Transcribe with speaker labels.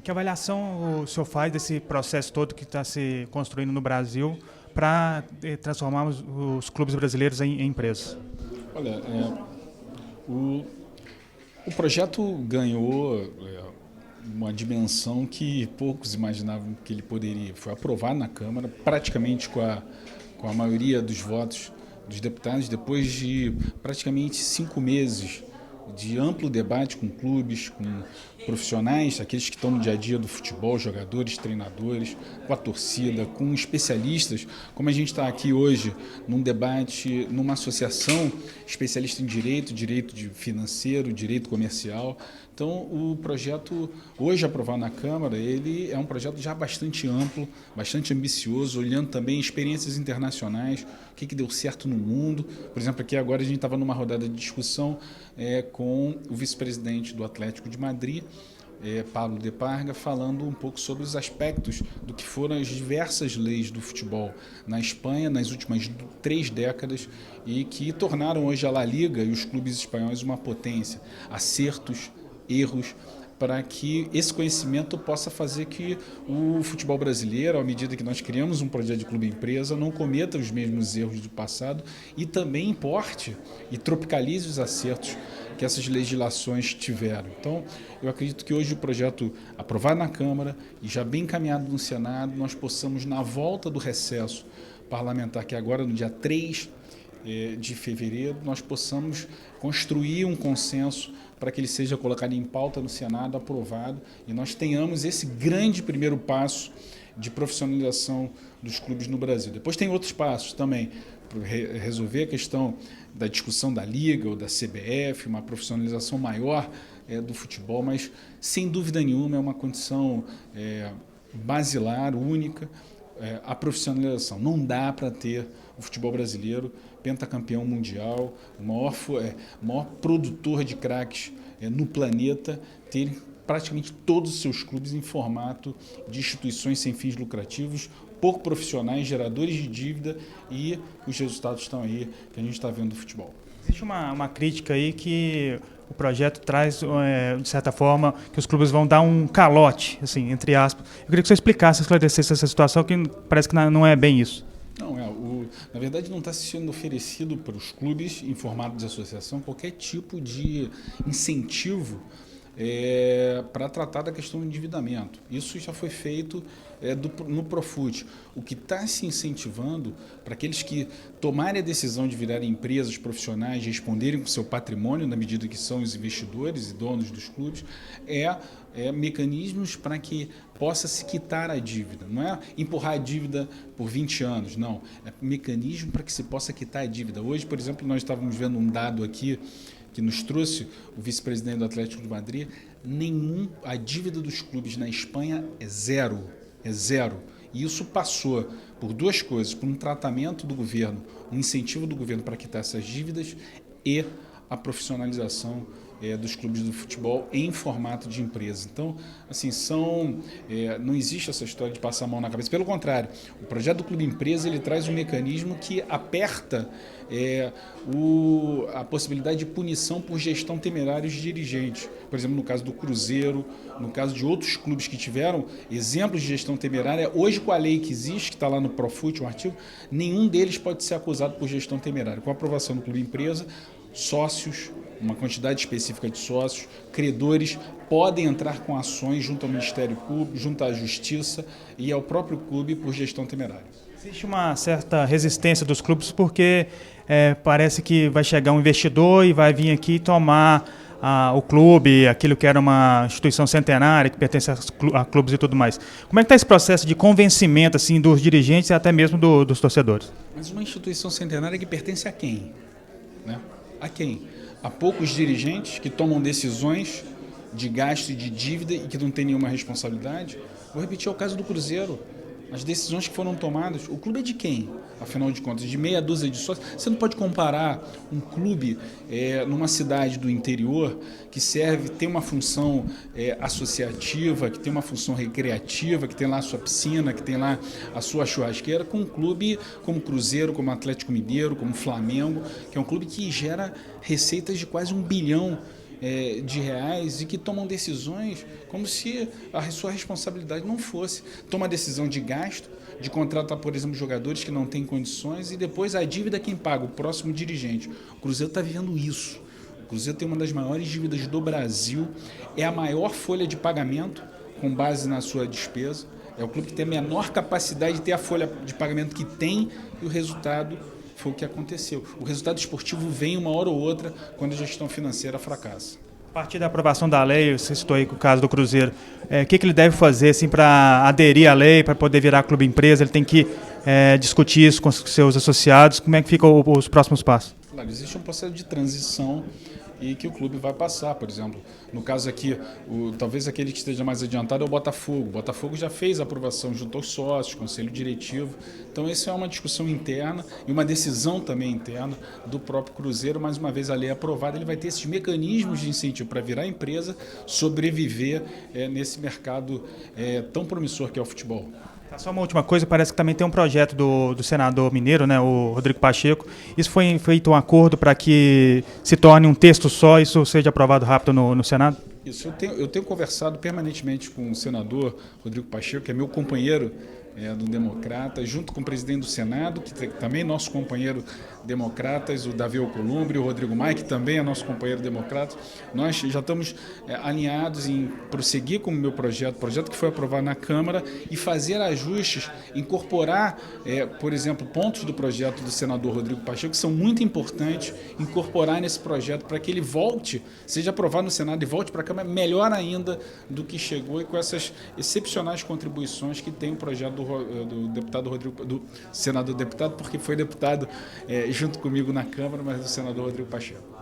Speaker 1: Que avaliação o senhor faz desse processo todo que está se construindo no Brasil para transformar os clubes brasileiros em empresas?
Speaker 2: Olha, o, o projeto ganhou uma dimensão que poucos imaginavam que ele poderia. Foi aprovado na Câmara, praticamente com a maioria dos votos dos deputados, depois de praticamente 5 meses de amplo debate com clubes, com profissionais, aqueles que estão no dia a dia do futebol, jogadores, treinadores, com a torcida, com especialistas, como a gente está aqui hoje num debate, numa associação especialista em direito, financeiro, direito comercial. Então, o projeto, hoje aprovado na Câmara, ele é um projeto já bastante amplo, bastante ambicioso, olhando também experiências internacionais, o que deu certo no mundo. Por exemplo, aqui agora a gente estava numa rodada de discussão com o vice-presidente do Atlético de Madrid, Pablo de Parga, falando um pouco sobre os aspectos do que foram as diversas leis do futebol na Espanha nas últimas 3 décadas e que tornaram hoje a La Liga e os clubes espanhóis uma potência, acertos, erros, para que esse conhecimento possa fazer que o futebol brasileiro, à medida que nós criamos um projeto de clube-empresa, não cometa os mesmos erros do passado e também importe e tropicalize os acertos que essas legislações tiveram. Então, eu acredito que hoje o projeto aprovado na Câmara e já bem encaminhado no Senado, nós possamos, na volta do recesso parlamentar, que é agora no dia 3 de fevereiro, nós possamos construir um consenso para que ele seja colocado em pauta no Senado, aprovado, e nós tenhamos esse grande primeiro passo de profissionalização dos clubes no Brasil. Depois tem outros passos também, para resolver a questão da discussão da Liga ou da CBF, uma profissionalização maior do futebol, mas sem dúvida nenhuma é uma condição basilar, única, a profissionalização. Não dá para ter o futebol brasileiro pentacampeão mundial, o maior produtor de craques no planeta, ter praticamente todos os seus clubes em formato de instituições sem fins lucrativos, pouco profissionais, geradores de dívida, e os resultados estão aí que a gente está vendo do futebol.
Speaker 1: Existe uma crítica aí que o projeto traz, de certa forma, que os clubes vão dar um calote, assim, entre aspas. Eu queria que você explicasse, esclarecesse essa situação, que parece que não é bem isso.
Speaker 2: Não, na verdade não está sendo oferecido para os clubes em formato de associação qualquer tipo de incentivo para tratar da questão do endividamento. Isso já foi feito no Profut. O que está se incentivando para aqueles que tomarem a decisão de virarem empresas profissionais, de responderem com o seu patrimônio, na medida que são os investidores e donos dos clubes, mecanismos para que possa se quitar a dívida. Não é empurrar a dívida por 20 anos, não. É mecanismo para que se possa quitar a dívida. Hoje, por exemplo, nós estávamos vendo um dado aqui que nos trouxe o vice-presidente do Atlético de Madrid, a dívida dos clubes na Espanha é zero. E isso passou por 2 coisas, por um tratamento do governo, um incentivo do governo para quitar essas dívidas e a profissionalização dos clubes do futebol em formato de empresa. Então, assim, não existe essa história de passar a mão na cabeça. Pelo contrário, o projeto do Clube Empresa ele traz um mecanismo que aperta a possibilidade de punição por gestão temerária de dirigentes. Por exemplo, no caso do Cruzeiro, no caso de outros clubes que tiveram exemplos de gestão temerária, hoje com a lei que existe, que está lá no Profut, um artigo, nenhum deles pode ser acusado por gestão temerária. Com a aprovação do Clube Empresa, sócios, uma quantidade específica de sócios, credores podem entrar com ações junto ao Ministério Público, junto à Justiça e ao próprio clube por gestão temerária.
Speaker 1: Existe uma certa resistência dos clubes porque parece que vai chegar um investidor e vai vir aqui tomar o clube, aquilo que era uma instituição centenária, que pertence a clubes e tudo mais. Como é que está esse processo de convencimento assim, dos dirigentes e até mesmo dos torcedores?
Speaker 2: Mas uma instituição centenária que pertence a quem? Né? A quem? A poucos dirigentes que tomam decisões de gasto e de dívida e que não têm nenhuma responsabilidade? Vou repetir o caso do Cruzeiro. As decisões que foram tomadas, o clube é de quem? Afinal de contas, de meia dúzia de sócios. Você não pode comparar um clube numa cidade do interior que tem uma função associativa, que tem uma função recreativa, que tem lá a sua piscina, que tem lá a sua churrasqueira, com um clube como Cruzeiro, como Atlético Mineiro, como Flamengo, que é um clube que gera receitas de quase 1 bilhão de reais e que tomam decisões como se a sua responsabilidade não fosse. Toma decisão de gasto, de contratar, por exemplo, jogadores que não têm condições e depois a dívida quem paga, o próximo dirigente. O Cruzeiro está vivendo isso. O Cruzeiro tem uma das maiores dívidas do Brasil, é a maior folha de pagamento com base na sua despesa. É o clube que tem a menor capacidade de ter a folha de pagamento que tem e o resultado foi o que aconteceu. O resultado esportivo vem uma hora ou outra quando a gestão financeira fracassa.
Speaker 1: A partir da aprovação da lei, você citou aí o caso do Cruzeiro, o que ele deve fazer assim, para aderir à lei, para poder virar clube empresa? Ele tem que discutir isso com os seus associados? Como é que ficam os próximos passos?
Speaker 2: Claro, existe um processo de transição e que o clube vai passar, por exemplo. No caso aqui, talvez aquele que esteja mais adiantado é o Botafogo. O Botafogo já fez a aprovação junto aos sócios, conselho diretivo. Então, isso é uma discussão interna e uma decisão também interna do próprio Cruzeiro. Mais uma vez, a lei aprovada, ele vai ter esses mecanismos de incentivo para virar empresa, sobreviver nesse mercado tão promissor que é o futebol.
Speaker 1: Só uma última coisa, parece que também tem um projeto do senador mineiro, né, o Rodrigo Pacheco. Isso foi feito um acordo para que se torne um texto só, isso seja aprovado rápido no Senado?
Speaker 2: Isso, eu tenho conversado permanentemente com o senador Rodrigo Pacheco, que é meu companheiro do Democrata, junto com o presidente do Senado, que também é nosso companheiro Democratas, o Davi Alcolumbre, o Rodrigo Maia, que também é nosso companheiro Democrata. Nós já estamos alinhados em prosseguir com o meu projeto que foi aprovado na Câmara, e fazer ajustes, incorporar, por exemplo, pontos do projeto do senador Rodrigo Pacheco, que são muito importantes, incorporar nesse projeto para que ele volte, seja aprovado no Senado e volte para a Câmara melhor ainda do que chegou, e com essas excepcionais contribuições que tem o projeto do deputado Rodrigo, do senador deputado, porque foi deputado junto comigo na Câmara, mas do senador Rodrigo Pacheco.